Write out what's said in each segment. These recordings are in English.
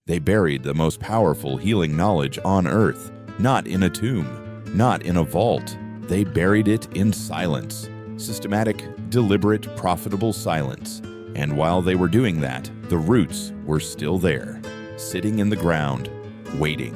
They buried the most powerful healing knowledge on earth, not in a tomb, not in a vault. They buried it in silence. Systematic, deliberate, profitable silence. And while they were doing that, the roots were still there, sitting in the ground, waiting.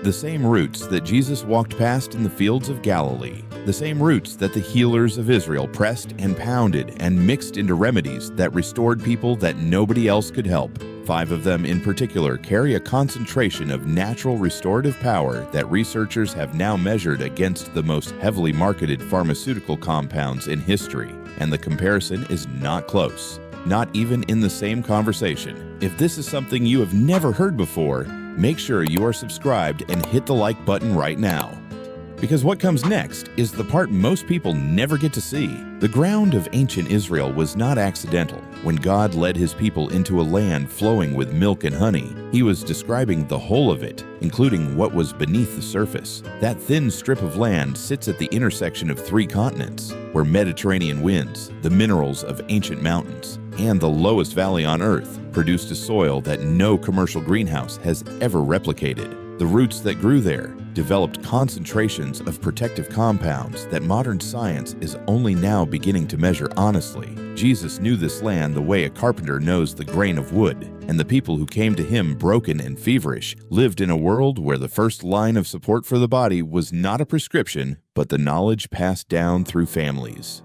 The same roots that Jesus walked past in the fields of Galilee, the same roots that the healers of Israel pressed and pounded and mixed into remedies that restored people that nobody else could help. 5 of them in particular carry a concentration of natural restorative power that researchers have now measured against the most heavily marketed pharmaceutical compounds in history, and the comparison is not close, not even in the same conversation. If this is something you have never heard before, make sure you are subscribed and hit the like button right now. Because what comes next is the part most people never get to see. The ground of ancient Israel was not accidental. When God led his people into a land flowing with milk and honey, he was describing the whole of it, including what was beneath the surface. That thin strip of land sits at the intersection of 3 continents, where Mediterranean winds, the minerals of ancient mountains, and the lowest valley on earth produced a soil that no commercial greenhouse has ever replicated. The roots that grew there developed concentrations of protective compounds that modern science is only now beginning to measure honestly. Jesus knew this land the way a carpenter knows the grain of wood, and the people who came to him broken and feverish lived in a world where the first line of support for the body was not a prescription, but the knowledge passed down through families.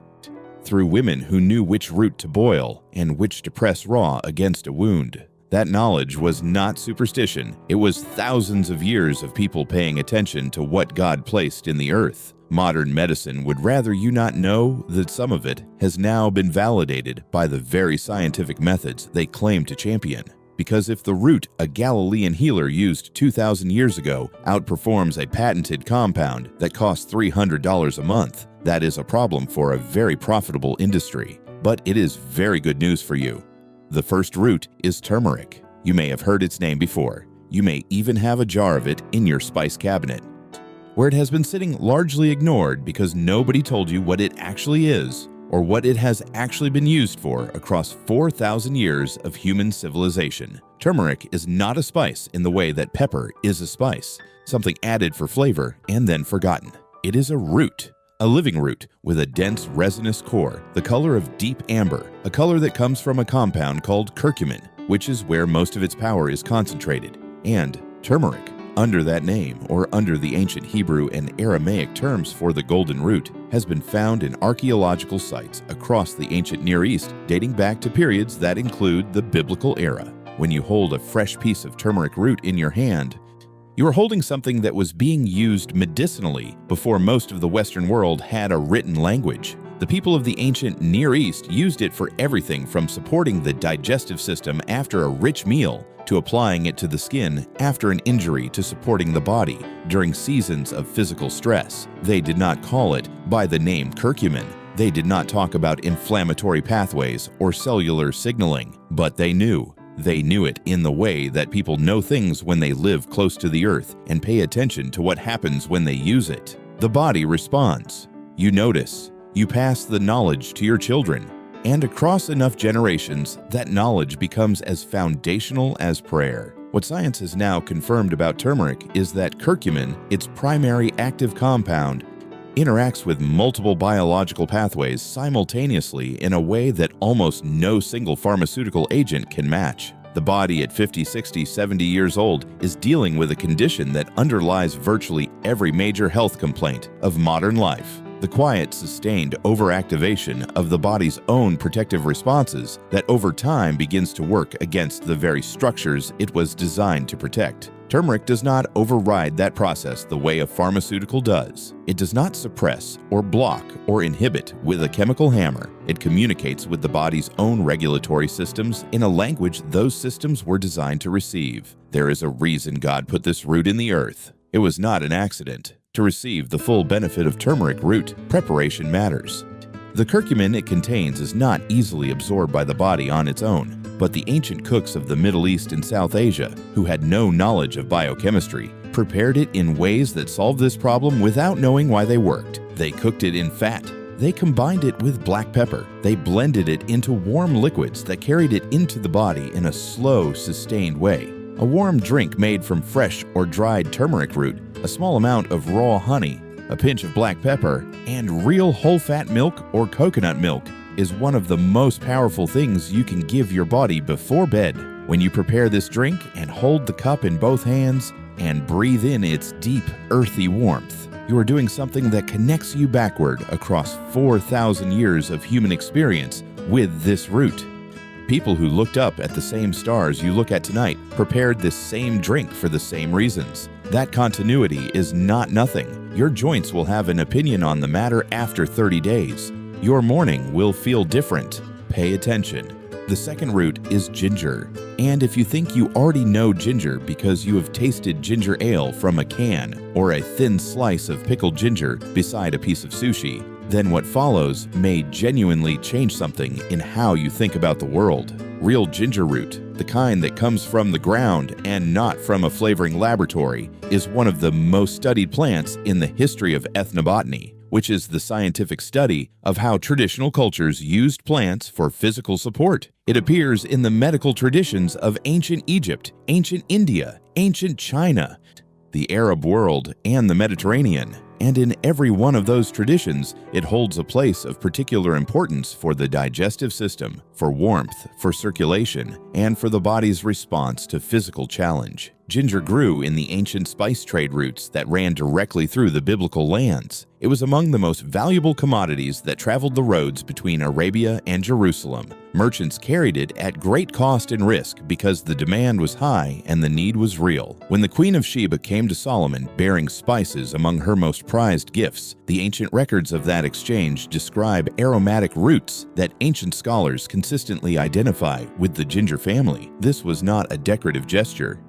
Through women who knew which root to boil and which to press raw against a wound. That knowledge was not superstition. It was thousands of years of people paying attention to what God placed in the earth. Modern medicine would rather you not know that some of it has now been validated by the very scientific methods they claim to champion. Because if the root a Galilean healer used 2,000 years ago outperforms a patented compound that costs $300 a month, that is a problem for a very profitable industry. But it is very good news for you. The first root is turmeric. You may have heard its name before. You may even have a jar of it in your spice cabinet, where it has been sitting largely ignored because nobody told you what it actually is or what it has actually been used for across 4,000 years of human civilization. Turmeric is not a spice in the way that pepper is a spice, something added for flavor and then forgotten. It is a root. A living root with a dense resinous core, the color of deep amber, a color that comes from a compound called curcumin, which is where most of its power is concentrated, and turmeric. Under that name, or under the ancient Hebrew and Aramaic terms for the golden root, has been found in archaeological sites across the ancient Near East, dating back to periods that include the biblical era. When you hold a fresh piece of turmeric root in your hand, you are holding something that was being used medicinally before most of the Western world had a written language. The people of the ancient Near East used it for everything from supporting the digestive system after a rich meal to applying it to the skin after an injury to supporting the body during seasons of physical stress. They did not call it by the name curcumin. They did not talk about inflammatory pathways or cellular signaling, but they knew. They knew it in the way that people know things when they live close to the earth and pay attention to what happens when they use it. The body responds. You notice. You pass the knowledge to your children. And across enough generations, that knowledge becomes as foundational as prayer. What science has now confirmed about turmeric is that curcumin, its primary active compound, interacts with multiple biological pathways simultaneously in a way that almost no single pharmaceutical agent can match. The body at 50, 60, 70 years old is dealing with a condition that underlies virtually every major health complaint of modern life. The quiet, sustained overactivation of the body's own protective responses that over time begins to work against the very structures it was designed to protect. Turmeric does not override that process the way a pharmaceutical does. It does not suppress or block or inhibit with a chemical hammer. It communicates with the body's own regulatory systems in a language those systems were designed to receive. There is a reason God put this root in the earth. It was not an accident. To receive the full benefit of turmeric root, preparation matters. The curcumin it contains is not easily absorbed by the body on its own, but the ancient cooks of the Middle East and South Asia, who had no knowledge of biochemistry, prepared it in ways that solved this problem without knowing why they worked. They cooked it in fat. They combined it with black pepper. They blended it into warm liquids that carried it into the body in a slow, sustained way. A warm drink made from fresh or dried turmeric root, a small amount of raw honey, a pinch of black pepper, and real whole-fat milk or coconut milk is one of the most powerful things you can give your body before bed. When you prepare this drink and hold the cup in both hands and breathe in its deep, earthy warmth, you are doing something that connects you backward across 4,000 years of human experience with this root. People who looked up at the same stars you look at tonight prepared this same drink for the same reasons. That continuity is not nothing. Your joints will have an opinion on the matter after 30 days. Your morning will feel different. Pay attention. The second root is ginger. And if you think you already know ginger because you have tasted ginger ale from a can or a thin slice of pickled ginger beside a piece of sushi, then what follows may genuinely change something in how you think about the world. Real ginger root, the kind that comes from the ground and not from a flavoring laboratory, is one of the most studied plants in the history of ethnobotany, which is the scientific study of how traditional cultures used plants for physical support. It appears in the medical traditions of ancient Egypt, ancient India, ancient China, the Arab world, and the Mediterranean. And in every one of those traditions, it holds a place of particular importance for the digestive system, for warmth, for circulation, and for the body's response to physical challenge. Ginger grew in the ancient spice trade routes that ran directly through the biblical lands. It was among the most valuable commodities that traveled the roads between Arabia and Jerusalem. Merchants carried it at great cost and risk because the demand was high and the need was real. When the Queen of Sheba came to Solomon bearing spices among her most prized gifts, the ancient records of that exchange describe aromatic roots that ancient scholars consistently identify with the ginger family. This was not a decorative gesture.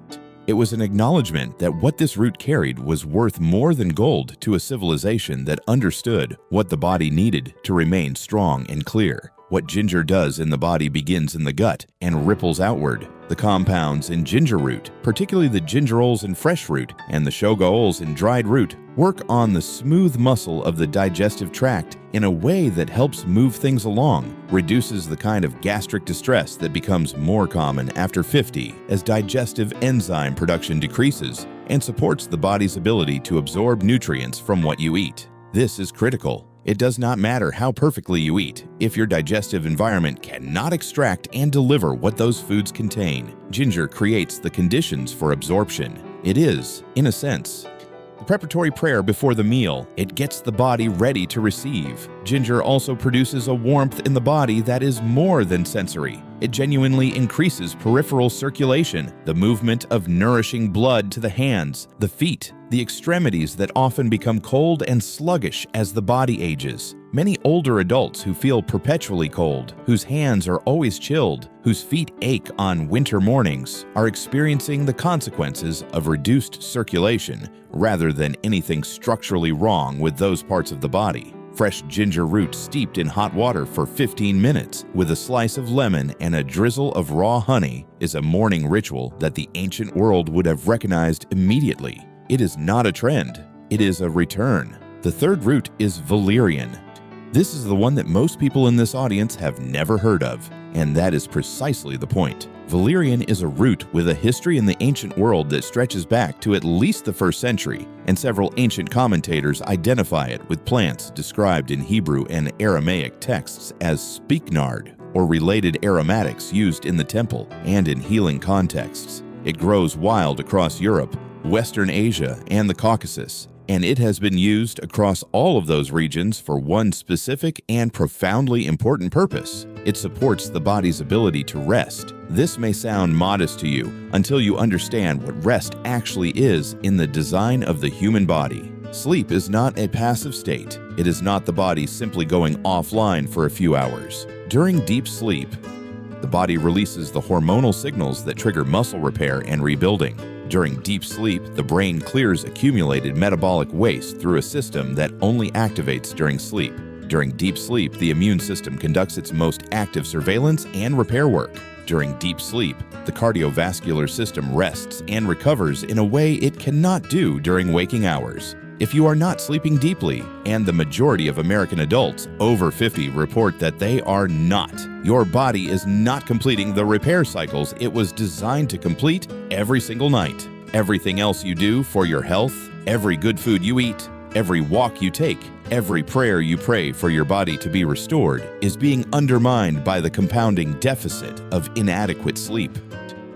It was an acknowledgement that what this root carried was worth more than gold to a civilization that understood what the body needed to remain strong and clear. What ginger does in the body begins in the gut and ripples outward. The compounds in ginger root, particularly the gingerols in fresh root and the shogaols in dried root, work on the smooth muscle of the digestive tract in a way that helps move things along, reduces the kind of gastric distress that becomes more common after 50 as digestive enzyme production decreases, and supports the body's ability to absorb nutrients from what you eat. This is critical. It does not matter how perfectly you eat if your digestive environment cannot extract and deliver what those foods contain. Ginger creates the conditions for absorption. It is, in a sense, the preparatory prayer before the meal. It gets the body ready to receive. Ginger also produces a warmth in the body that is more than sensory. It genuinely increases peripheral circulation, the movement of nourishing blood to the hands, the feet, the extremities that often become cold and sluggish as the body ages. Many older adults who feel perpetually cold, whose hands are always chilled, whose feet ache on winter mornings, are experiencing the consequences of reduced circulation rather than anything structurally wrong with those parts of the body. Fresh ginger root steeped in hot water for 15 minutes with a slice of lemon and a drizzle of raw honey is a morning ritual that the ancient world would have recognized immediately. It is not a trend, it is a return. The third root is valerian. This is the one that most people in this audience have never heard of, and that is precisely the point. Valerian is a root with a history in the ancient world that stretches back to at least the 1st century, and several ancient commentators identify it with plants described in Hebrew and Aramaic texts as spikenard, or related aromatics used in the temple and in healing contexts. It grows wild across Europe, Western Asia, and the Caucasus, and it has been used across all of those regions for one specific and profoundly important purpose. It supports the body's ability to rest. This may sound modest to you until you understand what rest actually is in the design of the human body. Sleep is not a passive state. It is not the body simply going offline for a few hours. During deep sleep, the body releases the hormonal signals that trigger muscle repair and rebuilding. During deep sleep, the brain clears accumulated metabolic waste through a system that only activates during sleep. During deep sleep, the immune system conducts its most active surveillance and repair work. During deep sleep, the cardiovascular system rests and recovers in a way it cannot do during waking hours. if you are not sleeping deeply, and the majority of American adults over 50 report that they are not. Your body is not completing the repair cycles it was designed to complete every single night. Everything else you do for your health, every good food you eat, every walk you take, every prayer you pray for your body to be restored is being undermined by the compounding deficit of inadequate sleep.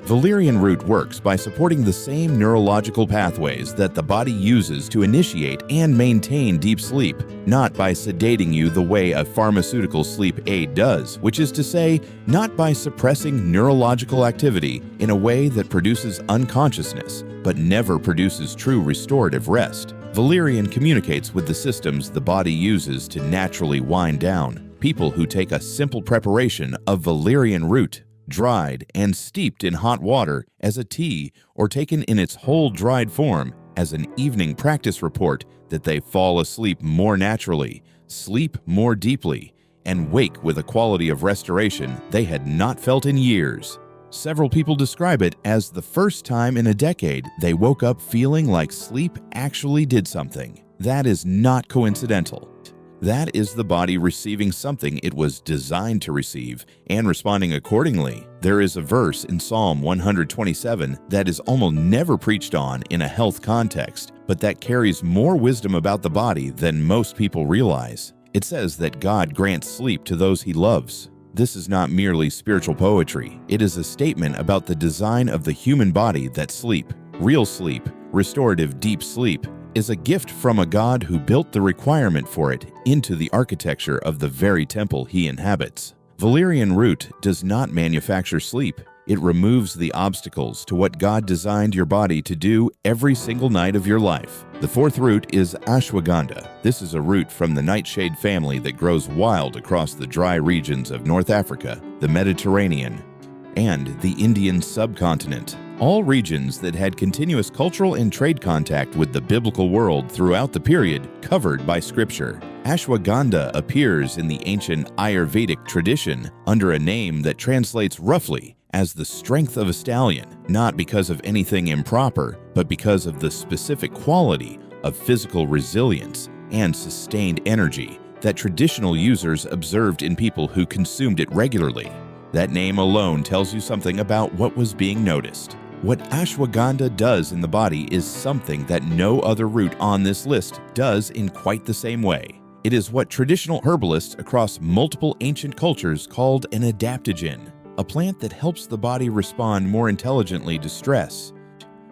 Valerian root works by supporting the same neurological pathways that the body uses to initiate and maintain deep sleep, not by sedating you the way a pharmaceutical sleep aid does, which is to say, not by suppressing neurological activity in a way that produces unconsciousness, but never produces true restorative rest. Valerian communicates with the systems the body uses to naturally wind down. People who take a simple preparation of valerian root, dried and steeped in hot water as a tea or taken in its whole dried form as an evening practice report that they fall asleep more naturally, sleep more deeply, and wake with a quality of restoration they had not felt in years. Several people describe it as the first time in a decade they woke up feeling like sleep actually did something. That is not coincidental. That is the body receiving something it was designed to receive and responding accordingly. There is a verse in Psalm 127 that is almost never preached on in a health context, but that carries more wisdom about the body than most people realize. It says that God grants sleep to those He loves. This is not merely spiritual poetry. It is a statement about the design of the human body that sleep, real sleep, restorative deep sleep, is a gift from a God who built the requirement for it into the architecture of the very temple He inhabits. Valerian root does not manufacture sleep. It removes the obstacles to what God designed your body to do every single night of your life. The fourth root is ashwagandha. This is a root from the nightshade family that grows wild across the dry regions of North Africa, the Mediterranean, and the Indian subcontinent. All regions that had continuous cultural and trade contact with the biblical world throughout the period covered by Scripture. Ashwagandha appears in the ancient Ayurvedic tradition under a name that translates roughly as the strength of a stallion, not because of anything improper, but because of the specific quality of physical resilience and sustained energy that traditional users observed in people who consumed it regularly. That name alone tells you something about what was being noticed. What ashwagandha does in the body is something that no other root on this list does in quite the same way. It is what traditional herbalists across multiple ancient cultures called an adaptogen, a plant that helps the body respond more intelligently to stress,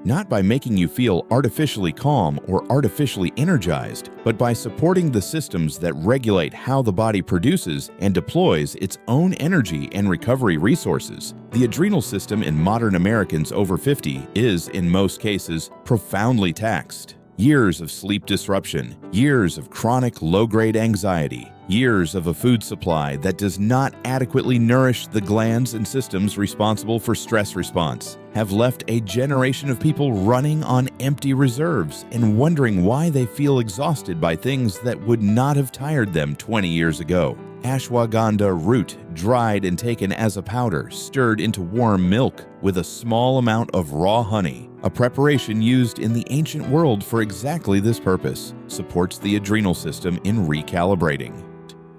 not by making you feel artificially calm or artificially energized, but by supporting the systems that regulate how the body produces and deploys its own energy and recovery resources. The adrenal system in modern Americans over 50 is, in most cases, profoundly taxed. Years of sleep disruption, years of chronic low-grade anxiety, years of a food supply that does not adequately nourish the glands and systems responsible for stress response have left a generation of people running on empty reserves and wondering why they feel exhausted by things that would not have tired them 20 years ago. Ashwagandha root, dried and taken as a powder, stirred into warm milk with a small amount of raw honey, a preparation used in the ancient world for exactly this purpose, supports the adrenal system in recalibrating.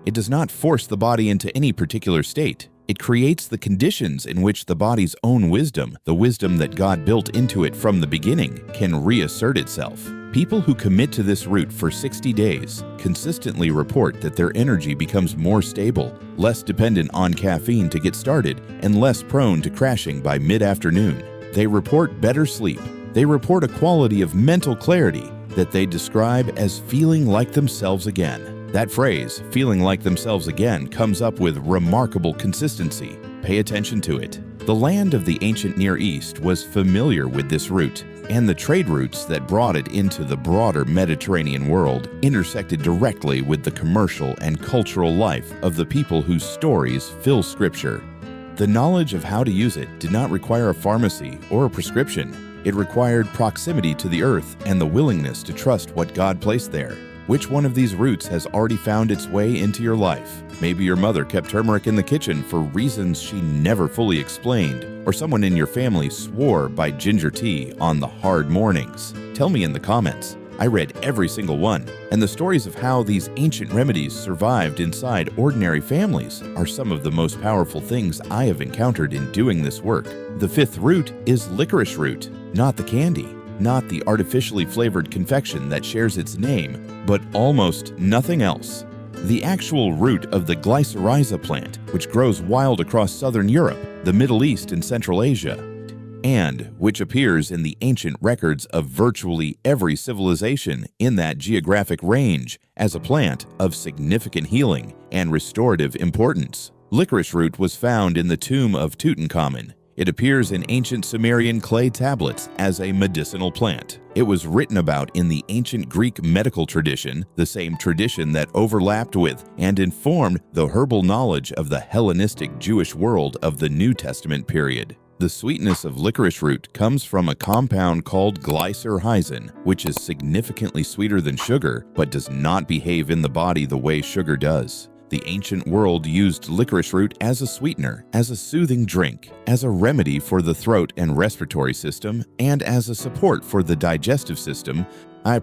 It does not force the body into any particular state. It creates the conditions in which the body's own wisdom, the wisdom that God built into it from the beginning, can reassert itself. People who commit to this route for 60 days consistently report that their energy becomes more stable, less dependent on caffeine to get started, and less prone to crashing by mid-afternoon. They report better sleep. They report a quality of mental clarity that they describe as feeling like themselves again. That phrase, feeling like themselves again, comes up with remarkable consistency. Pay attention to it. The land of the ancient Near East was familiar with this root, and the trade routes that brought it into the broader Mediterranean world intersected directly with the commercial and cultural life of the people whose stories fill Scripture. The knowledge of how to use it did not require a pharmacy or a prescription. It required proximity to the earth and the willingness to trust what God placed there. Which one of these roots has already found its way into your life? Maybe your mother kept turmeric in the kitchen for reasons she never fully explained, or someone in your family swore by ginger tea on the hard mornings. Tell me in the comments. I read every single one, and the stories of how these ancient remedies survived inside ordinary families are some of the most powerful things I have encountered in doing this work. The fifth root is licorice root, not the candy, not the artificially flavored confection that shares its name, but almost nothing else. The actual root of the Glycyrrhiza plant, which grows wild across southern Europe, the Middle East, and Central Asia, and which appears in the ancient records of virtually every civilization in that geographic range as a plant of significant healing and restorative importance. Licorice root was found in the tomb of Tutankhamun. It appears in ancient Sumerian clay tablets as a medicinal plant. It was written about in the ancient Greek medical tradition, the same tradition that overlapped with and informed the herbal knowledge of the Hellenistic Jewish world of the New Testament period. The sweetness of licorice root comes from a compound called glycyrrhizin, which is significantly sweeter than sugar, but does not behave in the body the way sugar does. The ancient world used licorice root as a sweetener, as a soothing drink, as a remedy for the throat and respiratory system, and as a support for the digestive system,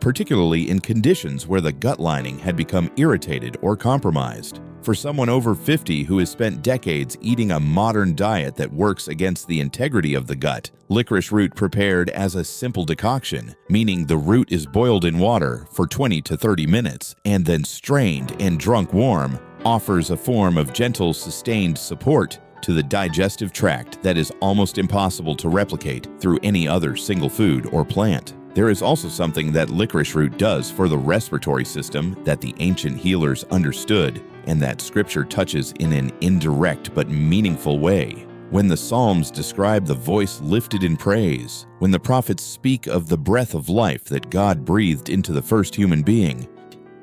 particularly in conditions where the gut lining had become irritated or compromised. For someone over 50 who has spent decades eating a modern diet that works against the integrity of the gut, licorice root prepared as a simple decoction, meaning the root is boiled in water for 20 to 30 minutes and then strained and drunk warm, offers a form of gentle, sustained support to the digestive tract that is almost impossible to replicate through any other single food or plant. There is also something that licorice root does for the respiratory system that the ancient healers understood and that Scripture touches in an indirect but meaningful way. When the Psalms describe the voice lifted in praise, when the prophets speak of the breath of life that God breathed into the first human being,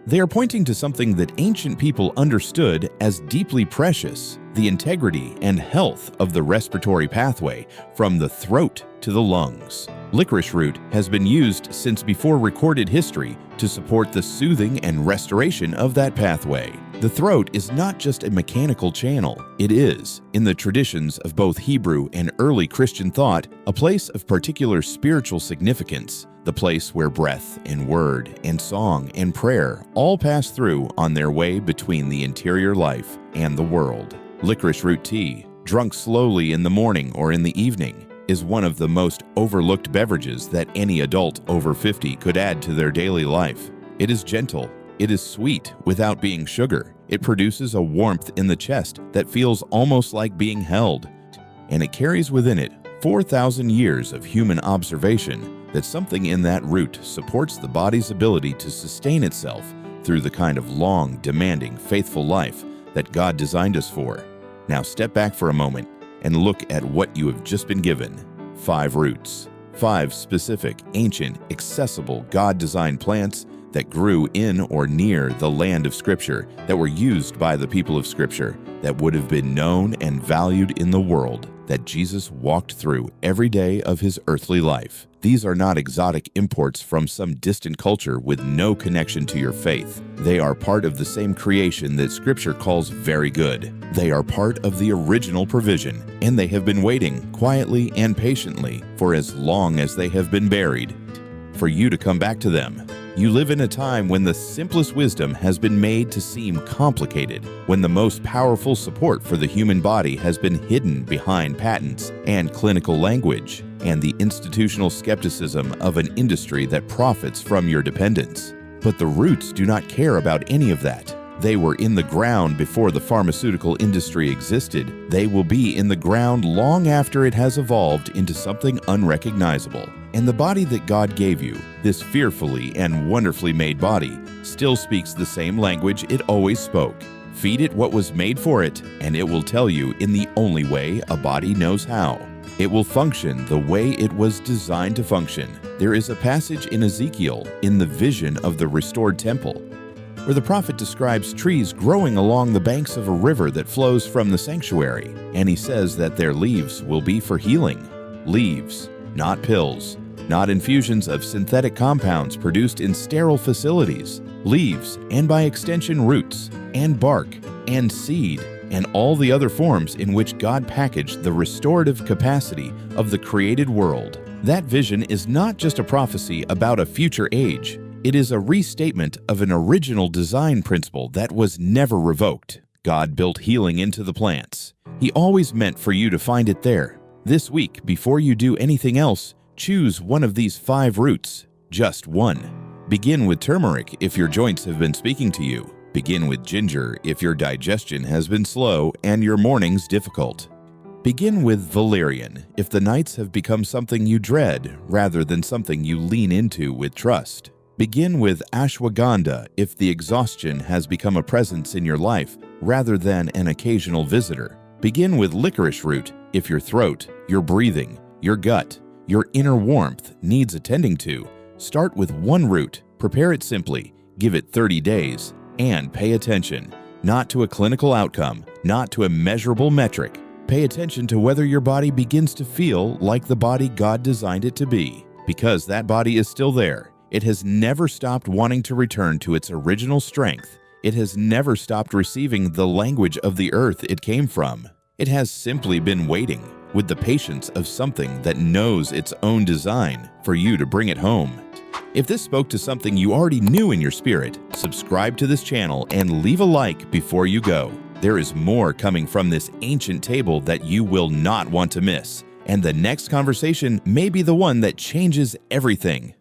they are pointing to something that ancient people understood as deeply precious: the integrity and health of the respiratory pathway from the throat to the lungs. Licorice root has been used since before recorded history to support the soothing and restoration of that pathway. The throat is not just a mechanical channel. It is, in the traditions of both Hebrew and early Christian thought, a place of particular spiritual significance, the place where breath and word and song and prayer all pass through on their way between the interior life and the world. Licorice root tea, drunk slowly in the morning or in the evening, is one of the most overlooked beverages that any adult over 50 could add to their daily life. It is gentle. It is sweet without being sugar. It produces a warmth in the chest that feels almost like being held. And it carries within it 4,000 years of human observation that something in that root supports the body's ability to sustain itself through the kind of long, demanding, faithful life that God designed us for. Now step back for a moment and look at what you have just been given. 5 roots. 5 specific, ancient, accessible, God-designed plants that grew in or near the land of Scripture, that were used by the people of Scripture, that would have been known and valued in the world, that Jesus walked through every day of his earthly life. These are not exotic imports from some distant culture with no connection to your faith. They are part of the same creation that Scripture calls very good. They are part of the original provision, and they have been waiting quietly and patiently for as long as they have been buried, for you to come back to them. You live in a time when the simplest wisdom has been made to seem complicated, when the most powerful support for the human body has been hidden behind patents and clinical language, and the institutional skepticism of an industry that profits from your dependence. But the roots do not care about any of that. They were in the ground before the pharmaceutical industry existed. They will be in the ground long after it has evolved into something unrecognizable. And the body that God gave you, this fearfully and wonderfully made body, still speaks the same language it always spoke. Feed it what was made for it, and it will tell you in the only way a body knows how. It will function the way it was designed to function. There is a passage in Ezekiel, in the vision of the restored temple, where the prophet describes trees growing along the banks of a river that flows from the sanctuary, and he says that their leaves will be for healing. Leaves, not pills, not infusions of synthetic compounds produced in sterile facilities. Leaves, and by extension roots, and bark, and seed, and all the other forms in which God packaged the restorative capacity of the created world. That vision is not just a prophecy about a future age. It is a restatement of an original design principle that was never revoked. God built healing into the plants. He always meant for you to find it there. This week, before you do anything else, choose one of these 5 roots. Just one. Begin with turmeric if your joints have been speaking to you. Begin with ginger if your digestion has been slow and your mornings difficult. Begin with valerian if the nights have become something you dread rather than something you lean into with trust. Begin with ashwagandha if the exhaustion has become a presence in your life rather than an occasional visitor. Begin with licorice root if your throat, your breathing, your gut, your inner warmth needs attending to. Start with one root, prepare it simply, give it 30 days, and pay attention. Not to a clinical outcome, not to a measurable metric. Pay attention to whether your body begins to feel like the body God designed it to be. Because that body is still there. It has never stopped wanting to return to its original strength. It has never stopped receiving the language of the earth it came from. It has simply been waiting, with the patience of something that knows its own design, for you to bring it home. If this spoke to something you already knew in your spirit, subscribe to this channel and leave a like before you go. There is more coming from this ancient table that you will not want to miss, and the next conversation may be the one that changes everything.